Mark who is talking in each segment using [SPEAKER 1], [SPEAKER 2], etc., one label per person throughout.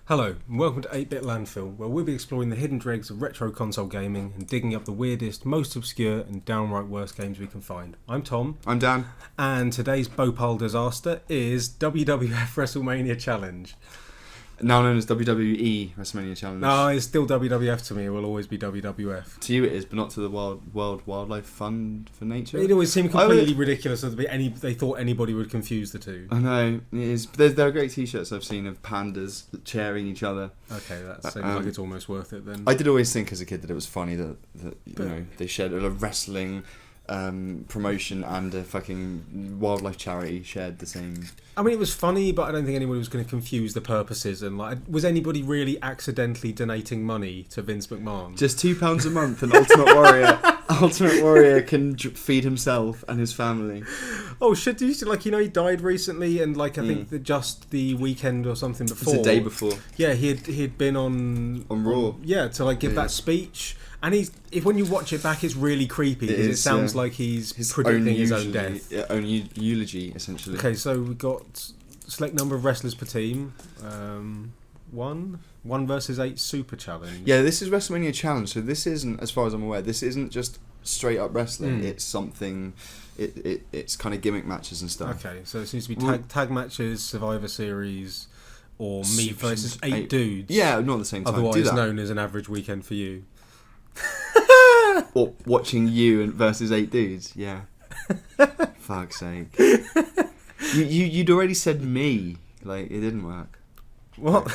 [SPEAKER 1] Hello, and welcome to 8-Bit Landfill, where we'll be exploring the hidden dregs of retro console gaming and digging up the weirdest, most obscure, and downright worst games we can find. I'm Tom.
[SPEAKER 2] I'm Dan.
[SPEAKER 1] And today's Bhopal disaster is WWF Wrestlemania Challenge.
[SPEAKER 2] Now known as WWE Wrestlemania Challenge.
[SPEAKER 1] No, it's still WWF to me. It will always be WWF.
[SPEAKER 2] To you it is, but not to the World Wildlife Fund for Nature.
[SPEAKER 1] It always seemed completely ridiculous that they thought anybody would confuse the two.
[SPEAKER 2] I know, it is. But there are great t-shirts I've seen of pandas cheering each other.
[SPEAKER 1] Okay, that seems like it's almost worth it then.
[SPEAKER 2] I did always think as a kid that it was funny that they shared a wrestling promotion and a fucking wildlife charity shared the same.
[SPEAKER 1] I mean, it was funny, but I don't think anybody was going to confuse the purposes. And was anybody really accidentally donating money to Vince McMahon?
[SPEAKER 2] Just £2 a month, and Ultimate Warrior can feed himself and his family.
[SPEAKER 1] Oh, shit! He died recently, and I think just the weekend or something before.
[SPEAKER 2] It's a day before.
[SPEAKER 1] Yeah, he'd been on
[SPEAKER 2] Raw.
[SPEAKER 1] Yeah, to give that speech. And when you watch it back, it's really creepy because it sounds like he's predicting his own death.
[SPEAKER 2] Yeah, own eulogy, essentially.
[SPEAKER 1] Okay, so we've got select number of wrestlers per team. 1 versus 8 super challenge.
[SPEAKER 2] Yeah, this is WrestleMania Challenge, so this isn't, as far as I'm aware, this isn't just straight up wrestling. It's something. It's kind of gimmick matches and stuff.
[SPEAKER 1] Okay, so it seems to be tag matches, Survivor Series, or me versus 8 dudes.
[SPEAKER 2] Yeah, not at the same time.
[SPEAKER 1] Otherwise known as an average weekend for you.
[SPEAKER 2] Or watching you versus 8 dudes. Yeah. Fuck's sake. You'd already said me. It didn't work.
[SPEAKER 1] What?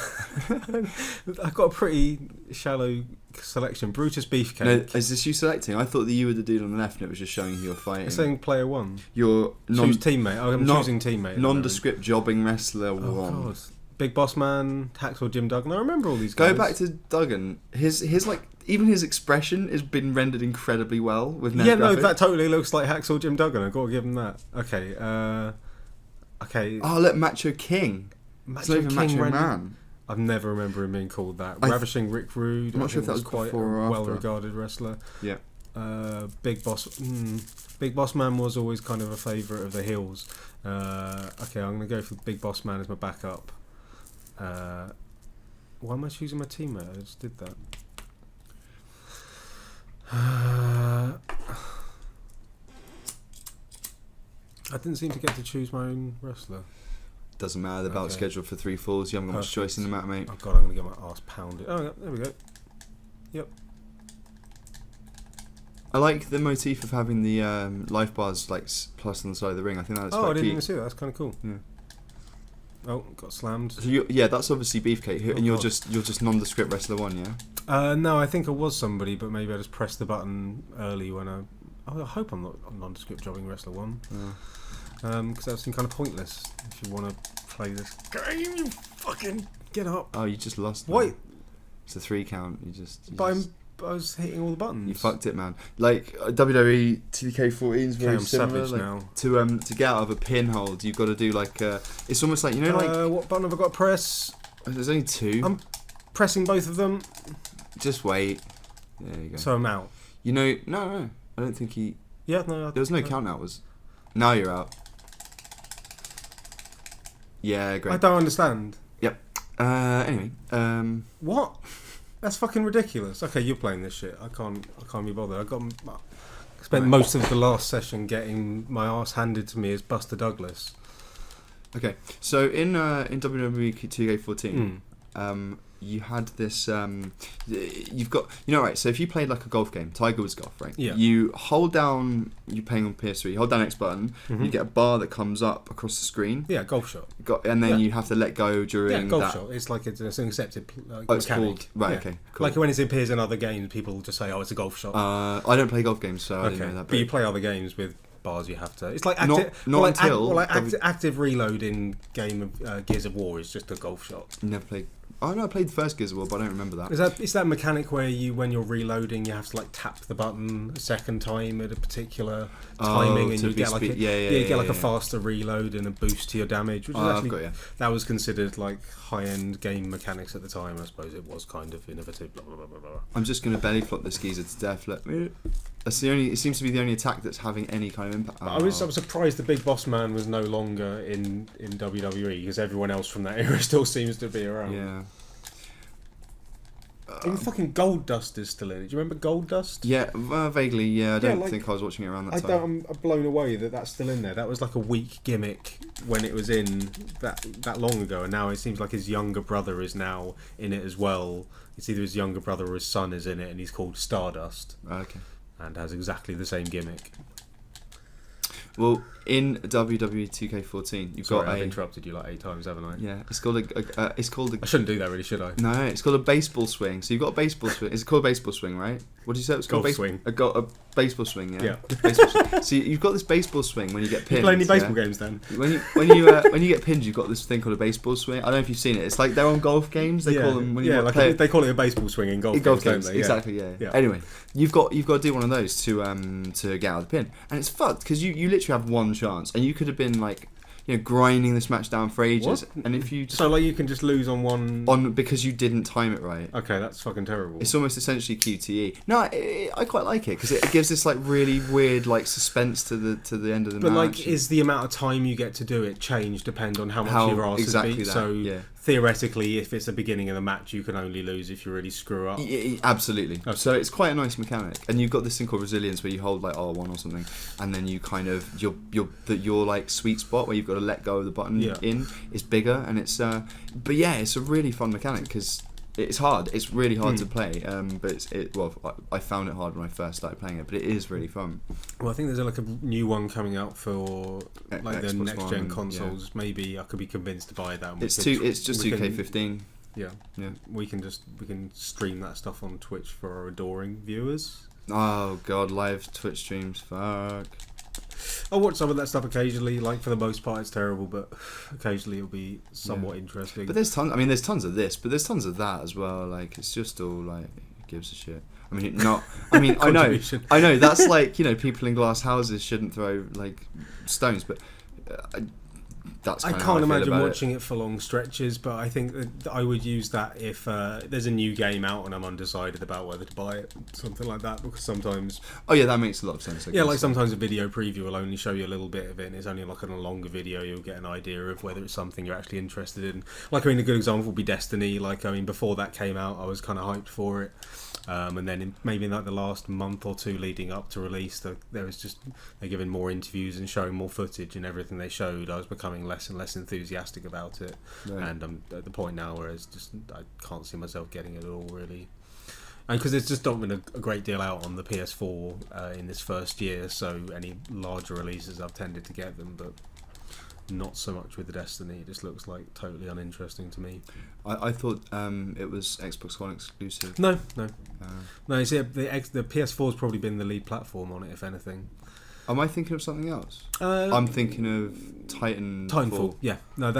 [SPEAKER 1] I've got a pretty shallow selection. Brutus Beefcake.
[SPEAKER 2] No, is this you selecting? I thought that you were the dude on the left and it was just showing who you're fighting.
[SPEAKER 1] It's saying player 1.
[SPEAKER 2] You're
[SPEAKER 1] choose teammate. I'm choosing teammate.
[SPEAKER 2] Nondescript jobbing wrestler 1.
[SPEAKER 1] God. Big Boss Man, Hacksaw Jim Duggan. I remember all these guys.
[SPEAKER 2] Go back to Duggan. His even his expression has been rendered incredibly well with net graphics.
[SPEAKER 1] No, that totally looks like Hacksaw Jim Duggan. I've got to give him that. Okay. Okay.
[SPEAKER 2] Oh, look, Macho King.
[SPEAKER 1] Macho King
[SPEAKER 2] Macho Man.
[SPEAKER 1] I've never remember him being called that. Ravishing Rick Rude.
[SPEAKER 2] I'm not sure if that was
[SPEAKER 1] quite a well-regarded wrestler.
[SPEAKER 2] Yeah.
[SPEAKER 1] Big Boss Man was always kind of a favourite of the heels. Okay, I'm going to go for Big Boss Man as my backup. Why am I choosing my teammate? I just did that. I didn't seem to get to choose my own wrestler.
[SPEAKER 2] Doesn't matter, the bout's scheduled for 3 falls. You haven't got much choice in the matter, mate.
[SPEAKER 1] Oh god, I'm going to get my arse pounded. Oh, yeah, there we go. Yep.
[SPEAKER 2] I like the motif of having the life bars plus on the side of the ring. I think that's quite
[SPEAKER 1] I didn't
[SPEAKER 2] key.
[SPEAKER 1] even see that. That's kind of cool.
[SPEAKER 2] Yeah.
[SPEAKER 1] Oh, got slammed.
[SPEAKER 2] So that's obviously Beefcake, and you're just nondescript wrestler 1, yeah?
[SPEAKER 1] No, I think I was somebody, but maybe I just pressed the button early when I hope I'm not a nondescript jobbing wrestler 1. Because that seemed kind of pointless. If you want to play this game, you fucking get up.
[SPEAKER 2] Oh, you just lost.
[SPEAKER 1] Wait.
[SPEAKER 2] It's a 3 count.
[SPEAKER 1] I was hitting all the buttons.
[SPEAKER 2] You fucked it, man. WWE 2K14 is very similar.
[SPEAKER 1] Savage now.
[SPEAKER 2] To get out of a pinhold, you've got to do it's almost like
[SPEAKER 1] what button have I got to press?
[SPEAKER 2] There's only 2.
[SPEAKER 1] I'm pressing both of them.
[SPEAKER 2] Just wait. There you go.
[SPEAKER 1] So I'm out.
[SPEAKER 2] No. I don't think he.
[SPEAKER 1] Yeah, no.
[SPEAKER 2] There was no count out. Now you're out. Yeah, great.
[SPEAKER 1] I don't understand.
[SPEAKER 2] Yep. Anyway.
[SPEAKER 1] What? That's fucking ridiculous. Okay, you're playing this shit. I can't be bothered. Spent most of the last session getting my arse handed to me as Buster Douglas.
[SPEAKER 2] Okay, so in WWE 2K14, you had this. You've got right. So if you played like a golf game, Tiger Woods golf, right?
[SPEAKER 1] Yeah.
[SPEAKER 2] You hold down. You're playing on PS3. You hold down X button. You get a bar that comes up across the screen.
[SPEAKER 1] Yeah, golf shot.
[SPEAKER 2] And then you have to let go during.
[SPEAKER 1] Yeah, golf shot. It's like it's an accepted
[SPEAKER 2] it's
[SPEAKER 1] mechanic.
[SPEAKER 2] called right.
[SPEAKER 1] Yeah.
[SPEAKER 2] Okay. Cool.
[SPEAKER 1] Like when it appears in other games, people just say, "Oh, it's a golf shot."
[SPEAKER 2] I don't play golf games, so I didn't know that.
[SPEAKER 1] But you play other games with bars. You have to. It's like active reload in game of Gears of War is just a golf shot.
[SPEAKER 2] Never played. Oh no, I played the first Gears of War, but I don't remember that.
[SPEAKER 1] Is that mechanic where when you're reloading, you have to tap the button a second time at a particular timing, and you get a faster reload and a boost to your damage. Which is that was considered high-end game mechanics at the time. I suppose it was kind of innovative. Blah, blah, blah, blah, blah.
[SPEAKER 2] I'm just going to belly flop this geezer to death. That's the only. It seems to be the only attack that's having any kind of impact. Oh.
[SPEAKER 1] I was surprised the Big Boss Man was no longer in WWE because everyone else from that era still seems to be around.
[SPEAKER 2] Yeah.
[SPEAKER 1] Even fucking Gold Dust is still in it. Do you remember Gold Dust?
[SPEAKER 2] Yeah, vaguely. Yeah, I don't think I was watching it around that time.
[SPEAKER 1] I'm blown away that that's still in there. That was like a weak gimmick when it was in that long ago, and now it seems like his younger brother is now in it as well. It's either his younger brother or his son is in it, and he's called Stardust.
[SPEAKER 2] Okay.
[SPEAKER 1] And has exactly the same gimmick.
[SPEAKER 2] Well, in WWE 2K14, you've got
[SPEAKER 1] I've interrupted you like 8 times, haven't I?
[SPEAKER 2] Yeah, it's called a. I
[SPEAKER 1] shouldn't do that, really, should I?
[SPEAKER 2] No, it's called a baseball swing. So you've got a baseball swing. It's called a baseball swing, right? What did you say? It's called
[SPEAKER 1] golf swing.
[SPEAKER 2] A baseball swing. Yeah.
[SPEAKER 1] Yeah.
[SPEAKER 2] Baseball swing. So you've got this baseball swing when you get pinned.
[SPEAKER 1] You play any baseball games then?
[SPEAKER 2] When you get pinned, you've got this thing called a baseball swing. I don't know if you've seen it. It's like they're on golf games. They call them when you play.
[SPEAKER 1] They call it a baseball swing in golf games, don't they?
[SPEAKER 2] Exactly. Yeah. Anyway, you've got to do one of those to get out of the pin, and it's fucked because you literally have one chance, and you could have been like, grinding this match down for ages.
[SPEAKER 1] What?
[SPEAKER 2] And if you just,
[SPEAKER 1] so like you can just lose on one
[SPEAKER 2] because you didn't time it right.
[SPEAKER 1] Okay, that's fucking terrible.
[SPEAKER 2] It's almost essentially QTE. No, I quite like it because it gives this like really weird like suspense to the end of the match.
[SPEAKER 1] But like, is the amount of time you get to do it change depend on how much your ass is beat? So theoretically, if it's the beginning of the match, you can only lose if you really screw up.
[SPEAKER 2] Yeah, absolutely. Okay. So it's quite a nice mechanic, and you've got this thing called resilience where you hold like R1 or something, and then you kind of your like sweet spot where you've got to let go of the button in is bigger, and it's but yeah, it's a really fun mechanic because it's hard. It's really hard to play, but I found it hard when I first started playing it, but it is really fun.
[SPEAKER 1] Well, I think there's like a new one coming out for like the next gen consoles. Yeah. Maybe I could be convinced to buy that.
[SPEAKER 2] It's just 2K15.
[SPEAKER 1] Yeah. We can stream that stuff on Twitch for our adoring viewers.
[SPEAKER 2] Oh god, live Twitch streams, fuck.
[SPEAKER 1] I watch some of that stuff occasionally. Like, for the most part, it's terrible, but occasionally it'll be somewhat interesting.
[SPEAKER 2] But there's tons. I mean, there's tons of this, but there's tons of that as well. Like, it's just all like, it gives a shit. I mean, not. I mean, I know. That's like, people in glass houses shouldn't throw like stones, but that's.
[SPEAKER 1] I can't imagine watching it for long stretches, but I think that I would use that if there's a new game out and I'm undecided about whether to buy it, something like that. Because sometimes.
[SPEAKER 2] Oh yeah, that makes a lot of sense.
[SPEAKER 1] Like sometimes a video preview will only show you a little bit of it, and it's only like on a longer video you'll get an idea of whether it's something you're actually interested in. Like, I mean, a good example would be Destiny. Like, I mean, before that came out, I was kind of hyped for it. And then maybe in like the last month or two leading up to release, they're giving more interviews and showing more footage, and everything they showed, I was becoming less and less enthusiastic about it. Right. And I'm at the point now where I can't see myself getting it at all, really. And because there's just not been a great deal out on the PS4 in this first year, so any larger releases I've tended to get them, but not so much with the Destiny. It just looks like totally uninteresting to me.
[SPEAKER 2] I thought it was Xbox One exclusive.
[SPEAKER 1] No. You see, the PS4's probably been the lead platform on it, if anything.
[SPEAKER 2] Am I thinking of something else? I'm thinking of Titanfall.
[SPEAKER 1] Yeah. No,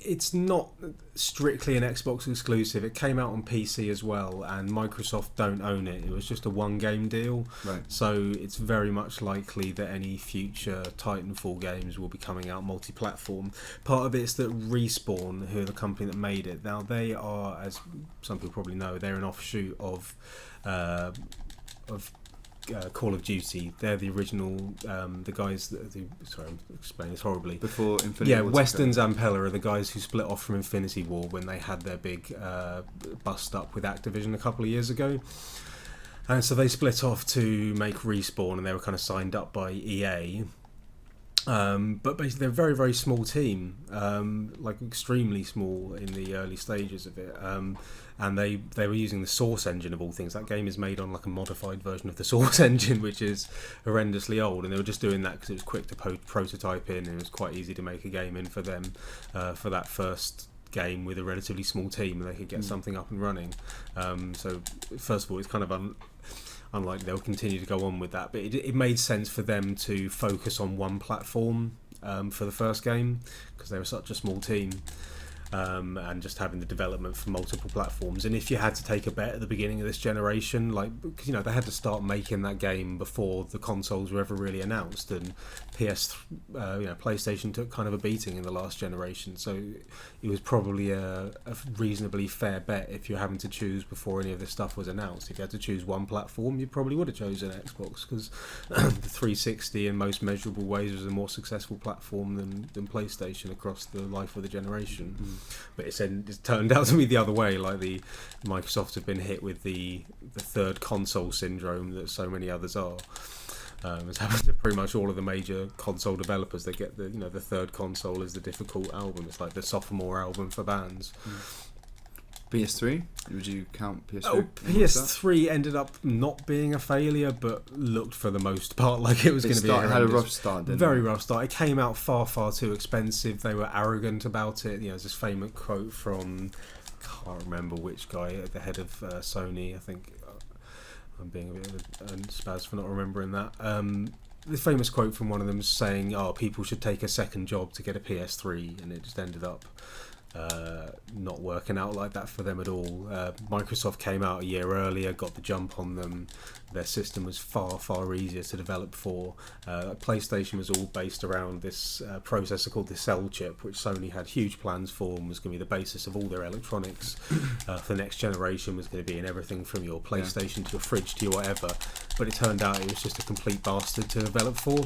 [SPEAKER 1] it's not strictly an Xbox exclusive. It came out on PC as well, and Microsoft don't own it. It was just a one-game deal.
[SPEAKER 2] Right.
[SPEAKER 1] So it's very much likely that any future Titanfall games will be coming out multi-platform. Part of it is that Respawn, who are the company that made it, now they are, as some people probably know, they're an offshoot of Call of Duty. They're the original, the guys that sorry, I'm explaining this horribly.
[SPEAKER 2] Before Infinity War.
[SPEAKER 1] Western Zampella are the guys who split off from Infinity War when they had their big bust up with Activision a couple of years ago. And so they split off to make Respawn, and they were kind of signed up by EA. But basically they're a very, very small team, like extremely small in the early stages of it. And they were using the Source engine of all things. That game is made on like a modified version of the Source engine, which is horrendously old. And they were just doing that because it was quick to prototype in, and it was quite easy to make a game in for them for that first game with a relatively small team, and they could get something up and running. So first of all, it's kind of unlikely they'll continue to go on with that, but it made sense for them to focus on one platform for the first game because they were such a small team. And just having the development for multiple platforms. And if you had to take a bet at the beginning of this generation, like, you know, they had to start making that game before the consoles were ever really announced, and PlayStation took kind of a beating in the last generation, so it was probably a reasonably fair bet if you're having to choose before any of this stuff was announced. If you had to choose one platform, you probably would have chosen Xbox, because the 360 in most measurable ways was a more successful platform than PlayStation across the life of the generation. But it's turned out to be the other way. Like Microsoft have been hit with the third console syndrome that so many others are. It's happened to pretty much all of the major console developers. They get the third console is the difficult album. It's like the sophomore album for bands.
[SPEAKER 2] PS3? Would you count PS3?
[SPEAKER 1] Oh, PS3 ended up not being a failure, but looked for the most part like it was going to be.
[SPEAKER 2] It had a rough start, didn't it?
[SPEAKER 1] Very rough start. It came out far, far too expensive. They were arrogant about it. There's this famous quote from, I can't remember which guy at the head of Sony. I think I'm being a bit of a spaz for not remembering that. The famous quote from one of them saying, people should take a second job to get a PS3, and it just ended up not working out like that for them at all. Microsoft came out a year earlier, got the jump on them. Their system was far, far easier to develop for. PlayStation was all based around this processor called the Cell chip, which Sony had huge plans for and was going to be the basis of all their electronics for the next generation. Was going to be in everything from your PlayStation to your fridge to your whatever. But it turned out it was just a complete bastard to develop for.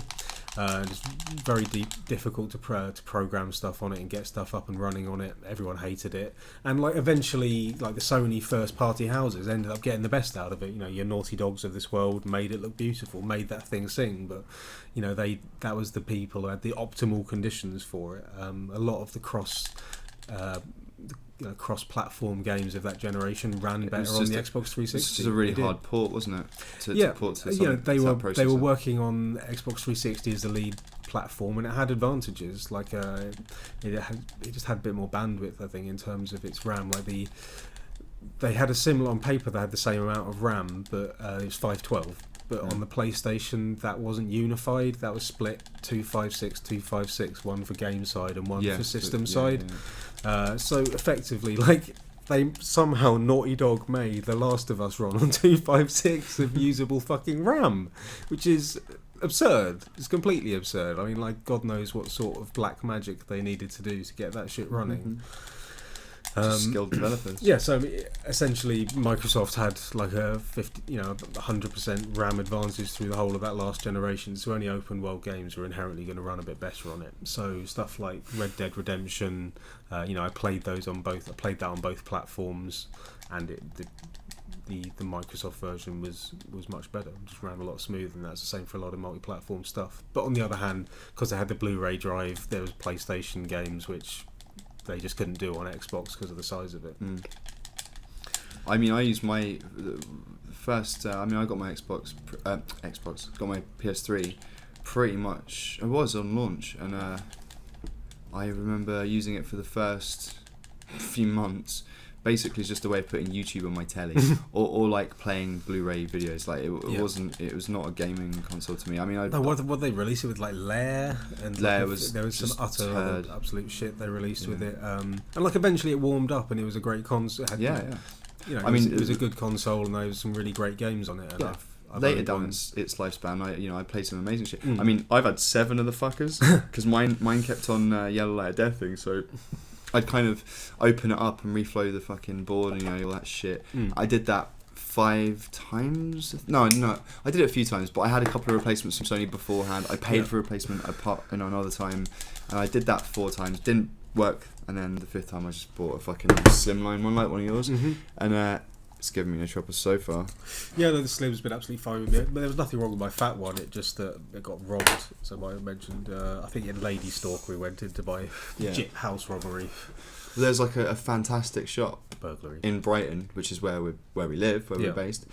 [SPEAKER 1] It's very difficult to program stuff on it and get stuff up and running on it. Everyone hated it, and eventually, the Sony first party houses ended up getting the best out of it. Your Naughty Dogs of this world made it look beautiful, made that thing sing. But that was the people who had the optimal conditions for it. A lot of the cross-platform games of that generation ran better on the Xbox 360.
[SPEAKER 2] It's just a really hard port, wasn't it? To port to
[SPEAKER 1] they were working on Xbox 360 as the lead platform, and it had advantages. It just had a bit more bandwidth, I think, in terms of its RAM. They had a similar on paper. They had the same amount of RAM, but it was 512. But on the PlayStation, that wasn't unified. That was split 256, one for game side and one for system side. So effectively, they somehow Naughty Dog made The Last of Us run on 256 of usable fucking RAM, which is absurd. It's completely absurd. I mean, God knows what sort of black magic they needed to do to get that shit running.
[SPEAKER 2] Skilled developers.
[SPEAKER 1] Yeah, so essentially Microsoft had a 100% RAM advantage through the whole of that last generation. So only open world games were inherently going to run a bit better on it. So stuff like Red Dead Redemption, I played those on both. I played that on both platforms, and the Microsoft version was much better. It just ran a lot smoother, and that's the same for a lot of multi-platform stuff. But on the other hand, because they had the Blu-ray drive, there was PlayStation games which they just couldn't do on Xbox because of the size of it.
[SPEAKER 2] I mean, I used my first. I got my Xbox, got my PS3 pretty much. I was on launch, and I remember using it for the first few months. Basically, it's just a way of putting YouTube on my telly, or playing Blu-ray videos. It was not a gaming console to me. I mean,
[SPEAKER 1] what they released it with, Lair, and
[SPEAKER 2] Lair
[SPEAKER 1] there was some utter absolute shit they released with it. And eventually it warmed up, and it was a great console. It was a good console, and there was some really great games on it. And I've
[SPEAKER 2] later down its lifespan, I played some amazing shit. I mean, I've had 7 of the fuckers because mine kept on Yellow Light of Death thing, so I'd kind of open it up and reflow the fucking board and all that shit. I did that 5 times. No, I did it a few times, but I had a couple of replacements from Sony beforehand. I paid for a replacement another time, and I did that 4 times. Didn't work, and then the 5th time I just bought a fucking slimline one like one of yours, and it's given me no trouble so far.
[SPEAKER 1] Yeah, the Slim's been absolutely fine with it, but there was nothing wrong with my fat one. It just it got robbed. So I mentioned, I think in Lady Stalk we went in to buy legit house robbery.
[SPEAKER 2] There's a fantastic shop
[SPEAKER 1] burglary
[SPEAKER 2] in Brighton, which is where we live, where we're based,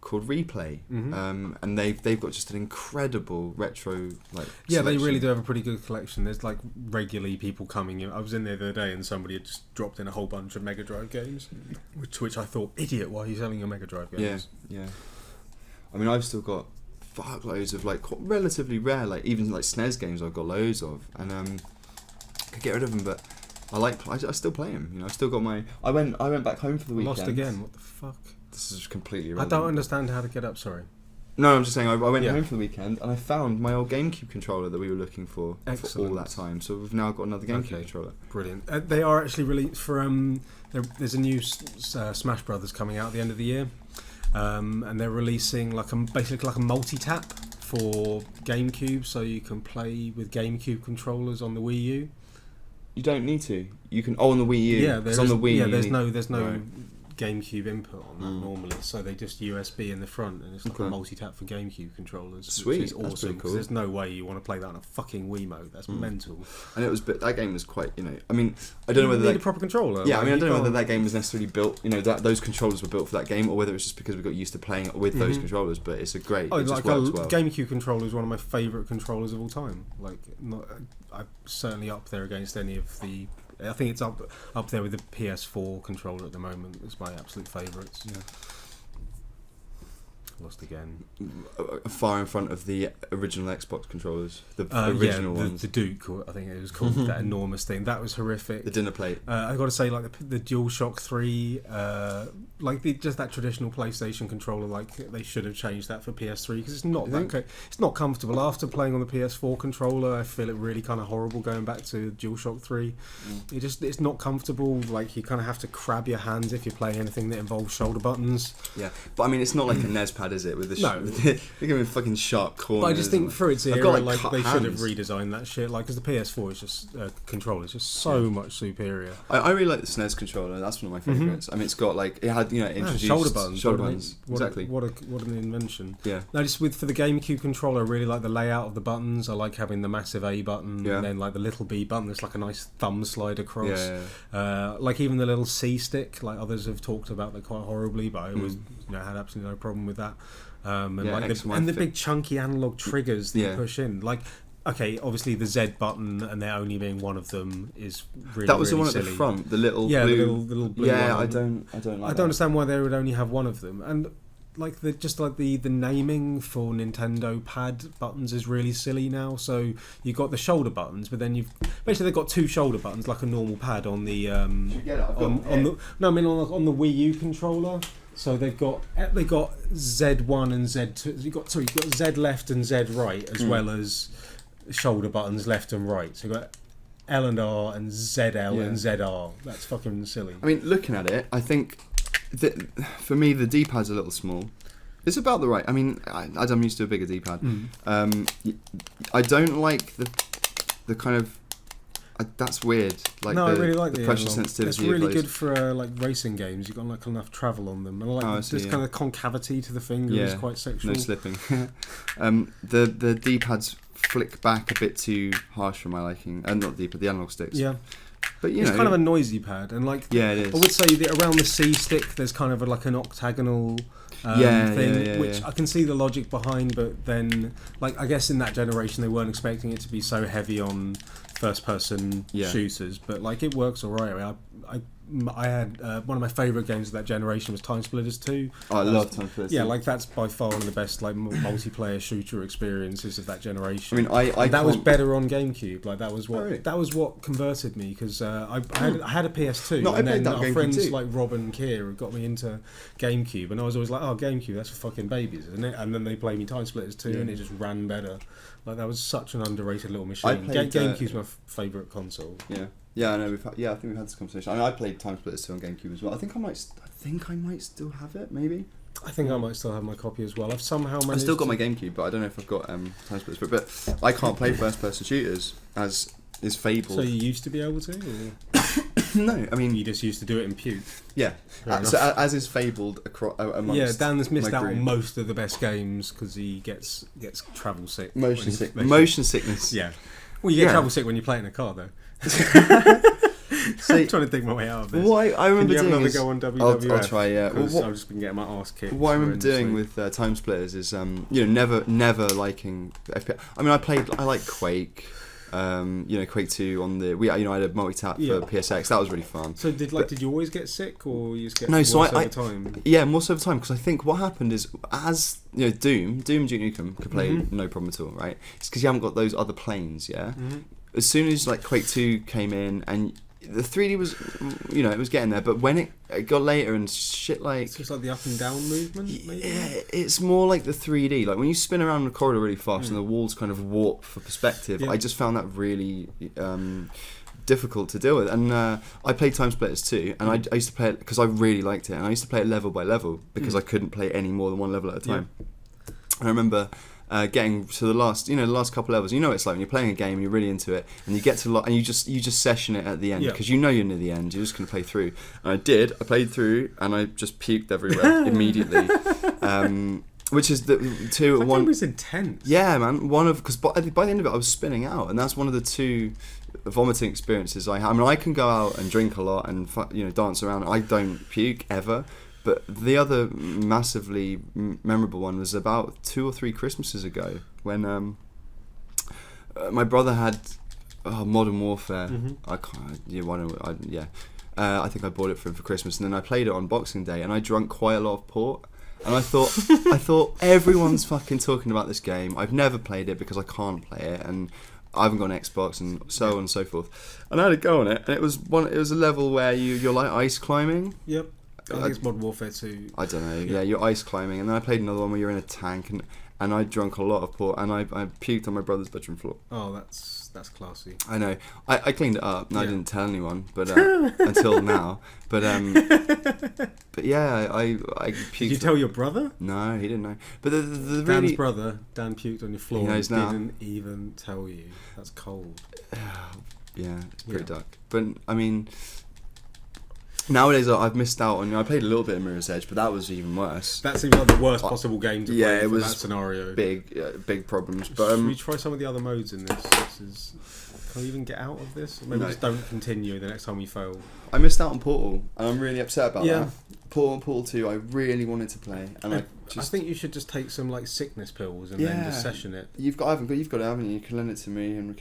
[SPEAKER 2] called Replay, and they've got just an incredible retro
[SPEAKER 1] selection. They really do have a pretty good collection. There's regularly people coming in. I was in there the other day and somebody had just dropped in a whole bunch of Mega Drive games, which I thought, idiot, why are you selling your Mega Drive games?
[SPEAKER 2] Yeah. I mean, I've still got fuckloads of relatively rare, even SNES games I've got loads of, and I could get rid of them, but I still play them. I still got my. I went back home for the weekend.
[SPEAKER 1] Lost again. What the fuck?
[SPEAKER 2] This is completely irrelevant.
[SPEAKER 1] I don't understand how to get up. Sorry.
[SPEAKER 2] No, I'm just saying. I went home for the weekend and I found my old GameCube controller that we were looking for all that time. So we've now got another GameCube controller.
[SPEAKER 1] Brilliant. They are actually released for. There's a new Smash Brothers coming out at the end of the year, and they're releasing basically a multi-tap for GameCube, so you can play with GameCube controllers on the Wii U.
[SPEAKER 2] You don't need to. You can. On the Wii U.
[SPEAKER 1] Yeah,
[SPEAKER 2] on the Wii.
[SPEAKER 1] Yeah, there's no right. GameCube input on that normally, so they just USB in the front, and it's like a multi-tap for GameCube controllers.
[SPEAKER 2] Sweet,
[SPEAKER 1] which is awesome.
[SPEAKER 2] Cool.
[SPEAKER 1] There's no way you want to play that on a fucking Wiimote. That's mental.
[SPEAKER 2] And that game was quite, I mean, I don't know whether
[SPEAKER 1] need a proper controller.
[SPEAKER 2] Yeah, I mean, I don't know whether that game was necessarily built. Those controllers were built for that game, or whether it was just because we got used to playing it with those controllers. But it's a great.
[SPEAKER 1] Oh,
[SPEAKER 2] it
[SPEAKER 1] like
[SPEAKER 2] just works well.
[SPEAKER 1] GameCube controller is one of my favourite controllers of all time. Like, I'm certainly up there against any of the. I think it's up there with the PS4 controller at the moment. It's my absolute favourites. Yeah. Lost again.
[SPEAKER 2] Far in front of the original Xbox controllers, the original ones.
[SPEAKER 1] The Duke, I think it was called, that enormous thing. That was horrific.
[SPEAKER 2] The dinner plate.
[SPEAKER 1] I got to say, like the DualShock 3, just that traditional PlayStation controller. Like they should have changed that for PS3 because it's not it's not comfortable. After playing on the PS4 controller, I feel it really kind of horrible going back to DualShock 3. It's not comfortable. Like you kind of have to crab your hands if you're playing anything that involves shoulder buttons.
[SPEAKER 2] Yeah, but I mean, it's not like a NES pad, is it? With the they're giving fucking sharp corners.
[SPEAKER 1] But I just think for its era, they should have
[SPEAKER 2] hands.
[SPEAKER 1] redesigned that shit. Like, because the PS4 is just controller is just so much superior.
[SPEAKER 2] I really like the SNES controller. That's one of my favourites. I mean, it's got it had introduced
[SPEAKER 1] shoulder buttons.
[SPEAKER 2] Exactly.
[SPEAKER 1] What an invention.
[SPEAKER 2] Yeah.
[SPEAKER 1] No, just for the GameCube controller, I really like the layout of the buttons. I like having the massive A button and then like the little B button. There's like a nice thumb slide across. Like even the little C stick, like others have talked about that quite horribly, but I always had absolutely no problem with that. And the big chunky analog triggers that you push in, like. Okay, obviously the Z button and there only being one of them is really
[SPEAKER 2] that was the one
[SPEAKER 1] silly.
[SPEAKER 2] At the front, the little blue.
[SPEAKER 1] the little blue one.
[SPEAKER 2] I don't like that.
[SPEAKER 1] I don't understand why they would only have one of them. And like the naming for Nintendo pad buttons is really silly now. So you've got the shoulder buttons, but then they've got two shoulder buttons like a normal pad on the on the Wii U controller. So they've got Z1 and Z2. You've got Z left and Z right as well as shoulder buttons left and right. So you've got L and R and ZL and ZR. That's fucking silly.
[SPEAKER 2] I mean, looking at it, I think that for me the D-pad's a little small. It's about the right. I mean, I'm used to a bigger D-pad. I don't like the kind of. That's weird. Like
[SPEAKER 1] I really like the
[SPEAKER 2] pressure sensitivity.
[SPEAKER 1] It's really good for like racing games. You've got like enough travel on them, and I like this kind of concavity to the finger is quite sexual.
[SPEAKER 2] No slipping. The D-pads flick back a bit too harsh for my liking, and not the D-pad, the analog sticks.
[SPEAKER 1] Yeah.
[SPEAKER 2] But
[SPEAKER 1] it's kind of a noisy pad, and like
[SPEAKER 2] it is.
[SPEAKER 1] I would say that around the C stick, there's kind of like an octagonal thing, which I can see the logic behind. But then, like I guess in that generation, they weren't expecting it to be so heavy on first-person shooters, but like it works all right. I mean, I had one of my favourite games of that generation was Time Splitters 2.
[SPEAKER 2] Oh, I love Time Splitters 2.
[SPEAKER 1] Yeah, like that's by far one of the best like multiplayer shooter experiences of that generation.
[SPEAKER 2] I mean,
[SPEAKER 1] that was better on GameCube. Like that was what converted me because I had a PS2 and then our friends like Rob and Keir got me into GameCube, and I was always like, oh, GameCube, that's for fucking babies, isn't it? And then they played me Time Splitters 2 and it just ran better. Like that was such an underrated little machine. GameCube's my favourite console.
[SPEAKER 2] Yeah, I know. I think we've had this conversation. I mean, I played Time Splitters 2 on GameCube as well. I think I might still have it. Maybe.
[SPEAKER 1] I think I might still have my copy as well. I've somehow managed.
[SPEAKER 2] I still got my GameCube, but I don't know if I've got Time Splitters for it. But I can't play first-person shooters as is fabled.
[SPEAKER 1] So you used to be able to? Or?
[SPEAKER 2] No, I mean
[SPEAKER 1] you just used to do it in puke.
[SPEAKER 2] Yeah, so as is fabled amongst.
[SPEAKER 1] Yeah, Dan has missed out on most of the best games because he gets travel sick.
[SPEAKER 2] Motion sickness.
[SPEAKER 1] Yeah. Well, you get travel sick when you play in a car, though.
[SPEAKER 2] So,
[SPEAKER 1] I'm trying to think my way out of this.
[SPEAKER 2] What I remember
[SPEAKER 1] doing
[SPEAKER 2] another
[SPEAKER 1] go on WWF?
[SPEAKER 2] I'll try. Yeah,
[SPEAKER 1] I've just been getting my ass kicked.
[SPEAKER 2] What I remember doing with Time Splitters is, never liking FPS. I mean, I like Quake. Quake 2 on the. I had a multi-tap for PSX. That was really fun.
[SPEAKER 1] So did you always get sick, or you just get worse over time?
[SPEAKER 2] Yeah, more so over time, because I think what happened is as Doom Duke Nukem could play no problem at all, right? It's because you haven't got those other planes, yeah. As soon as like Quake 2 came in and the 3D was, it was getting there, but when it got later and shit like...
[SPEAKER 1] So it's like the up and down movement, maybe?
[SPEAKER 2] Yeah, it's more like the 3D. Like when you spin around the corridor really fast and the walls kind of warp for perspective, I just found that really difficult to deal with. And I played Time Splitters too, and I used to play it because I really liked it, and I used to play it level by level because I couldn't play any more than one level at a time. I remember... getting to the last couple levels. You know, it's like when you're playing a game and you're really into it, and you get to and you just session it at the end because you know you're near the end. You're just going to play through. And I played through, and I just puked everywhere immediately. Which is the two.
[SPEAKER 1] That game was intense.
[SPEAKER 2] Yeah, man. Because by the end of it, I was spinning out, and that's one of the two vomiting experiences I have. I mean, I can go out and drink a lot and dance around. I don't puke ever. But the other massively memorable one was about 2 or 3 Christmases ago when my brother had Modern Warfare. I think I bought it for him for Christmas, and then I played it on Boxing Day, and I drank quite a lot of port. And I thought everyone's fucking talking about this game. I've never played it because I can't play it, and I haven't got an Xbox, and so on and so forth. And I had a go on it, and it was a level where you're like ice climbing.
[SPEAKER 1] Yep. I think it's Modern Warfare 2.
[SPEAKER 2] I don't know. Yeah, you're ice climbing, and then I played another one where you're in a tank, and I drank a lot of port, and I puked on my brother's bedroom floor.
[SPEAKER 1] Oh, that's classy.
[SPEAKER 2] I know. I cleaned it up, and I didn't tell anyone, but until now. But yeah, I puked.
[SPEAKER 1] Did you tell your brother?
[SPEAKER 2] No, he didn't know. But the
[SPEAKER 1] Dan's brother, Dan puked on your floor.
[SPEAKER 2] He knows now.
[SPEAKER 1] Didn't even tell you. That's cold.
[SPEAKER 2] Yeah, it's pretty dark. But I mean, nowadays I've missed out on. I played a little bit of Mirror's Edge, but that was even worse.
[SPEAKER 1] That seems like the worst possible game to play
[SPEAKER 2] it was
[SPEAKER 1] that scenario.
[SPEAKER 2] Big problems. But
[SPEAKER 1] should we try some of the other modes in this? Can we even get out of this? Or maybe just don't continue the next time we fail.
[SPEAKER 2] I missed out on Portal, and I'm really upset about that. Portal 2, I really wanted to play, and I
[SPEAKER 1] think you should just take some like sickness pills and then just session it.
[SPEAKER 2] You've got it, haven't you? You can lend it to me, and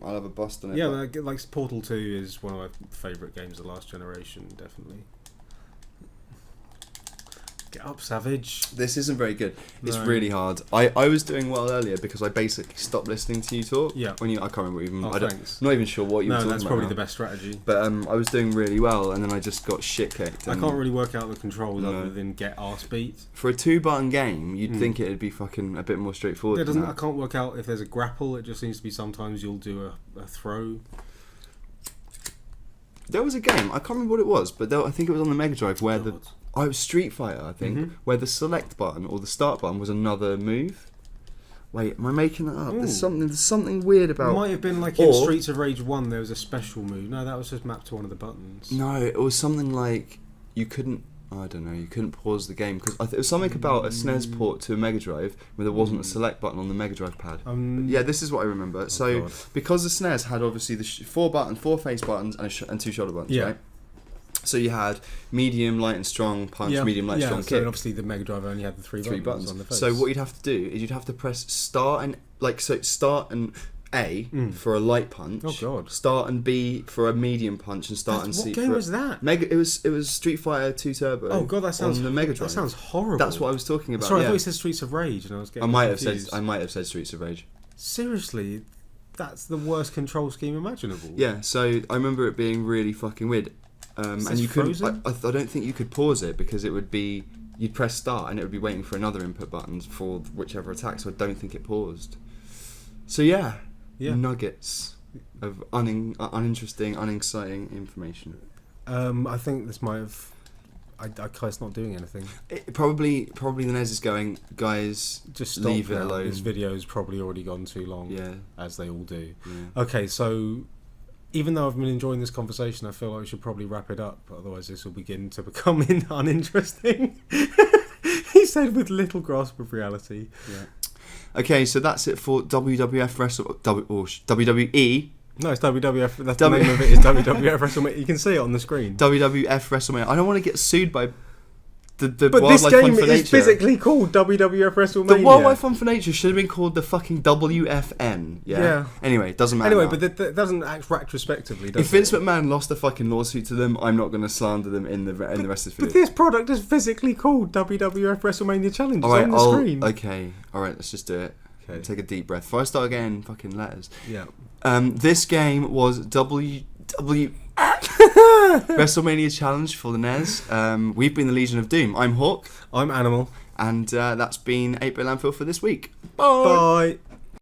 [SPEAKER 2] I'll have a bust on it.
[SPEAKER 1] Yeah, like Portal 2 is one of my favourite games of the last generation, definitely. Get up, Savage.
[SPEAKER 2] This isn't very good. It's really hard. I was doing well earlier because I basically stopped listening to you talk.
[SPEAKER 1] Yeah.
[SPEAKER 2] I can't remember even.
[SPEAKER 1] I'm not
[SPEAKER 2] even sure what you were talking about.
[SPEAKER 1] No, that's probably the best strategy.
[SPEAKER 2] But I was doing really well, and then I just got shit kicked.
[SPEAKER 1] I can't really work out the controls other than get arse beat.
[SPEAKER 2] For a 2-button game, you'd think it'd be fucking a bit more straightforward.
[SPEAKER 1] I can't work out if there's a grapple. It just seems to be sometimes you'll do a throw.
[SPEAKER 2] There was a game, I can't remember what it was, but I think it was on the Mega Drive where it was Street Fighter, I think, where the select button or the start button was another move. Wait, am I making that up? Ooh. There's something weird about.
[SPEAKER 1] It might have been like in Streets of Rage 1 there was a special move. No, that was just mapped to one of the buttons.
[SPEAKER 2] No, it was something like you couldn't pause the game because it was something about a SNES port to a Mega Drive where there wasn't a select button on the Mega Drive pad. Yeah, this is what I remember. Because the SNES had obviously the 4 face buttons and 2 shoulder buttons, right? So you had medium, light and strong punch, medium, light, strong kick.
[SPEAKER 1] So obviously the Mega Drive only had the 3 buttons on the face.
[SPEAKER 2] So what you'd have to do is you'd have to press start and A for a light punch.
[SPEAKER 1] Oh god.
[SPEAKER 2] Start and B for a medium punch, and start and C.
[SPEAKER 1] What game was that?
[SPEAKER 2] It was Street Fighter 2 Turbo.
[SPEAKER 1] Oh god, that sounds
[SPEAKER 2] on the Mega Drive.
[SPEAKER 1] That sounds horrible.
[SPEAKER 2] That's what I was talking about.
[SPEAKER 1] Sorry, I thought you said Streets of Rage, and I was getting confused.
[SPEAKER 2] I might have said Streets of Rage.
[SPEAKER 1] Seriously, that's the worst control scheme imaginable.
[SPEAKER 2] Yeah, so I remember it being really fucking weird. And you couldn't. I don't think you could pause it because it would be. You'd press start and it would be waiting for another input button for whichever attack. So I don't think it paused. So yeah. Nuggets of uninteresting, unexciting information.
[SPEAKER 1] I think this might have. Kai's not doing anything.
[SPEAKER 2] Probably the NES is going, guys,
[SPEAKER 1] just
[SPEAKER 2] leave it alone.
[SPEAKER 1] This video's probably already gone too long.
[SPEAKER 2] Yeah,
[SPEAKER 1] as they all do.
[SPEAKER 2] Yeah.
[SPEAKER 1] Okay, so even though I've been enjoying this conversation, I feel like we should probably wrap it up. Otherwise, this will begin to become uninteresting. He said with little grasp of reality.
[SPEAKER 2] Yeah. Okay, so that's it for WWF WWE.
[SPEAKER 1] No, it's WWF. That's the name of it is WWF Wrestlemania. You can see it on the screen.
[SPEAKER 2] WWF Wrestlemania. I don't want to get sued by the
[SPEAKER 1] but
[SPEAKER 2] Wildlife
[SPEAKER 1] this game
[SPEAKER 2] Fund for
[SPEAKER 1] is
[SPEAKER 2] Nature.
[SPEAKER 1] Physically called WWF Wrestlemania.
[SPEAKER 2] The Wildlife Fund for Nature should have been called the fucking WFN. Yeah. Anyway, it doesn't matter.
[SPEAKER 1] Anyway, but that doesn't act retrospectively, does it?
[SPEAKER 2] If Vince McMahon lost a fucking lawsuit to them, I'm not going to slander them in the rest of the video.
[SPEAKER 1] But this product is physically called WWF Wrestlemania Challenge. It's on the screen.
[SPEAKER 2] Okay, alright, let's just do it. Okay. Take a deep breath. Before I start again, fucking letters.
[SPEAKER 1] Yeah.
[SPEAKER 2] This game was WWF Wrestlemania Challenge for the NES. We've been the Legion of Doom. I'm Hawk.
[SPEAKER 1] I'm Animal.
[SPEAKER 2] And that's been 8-Bit Landfill for this week.
[SPEAKER 1] Bye.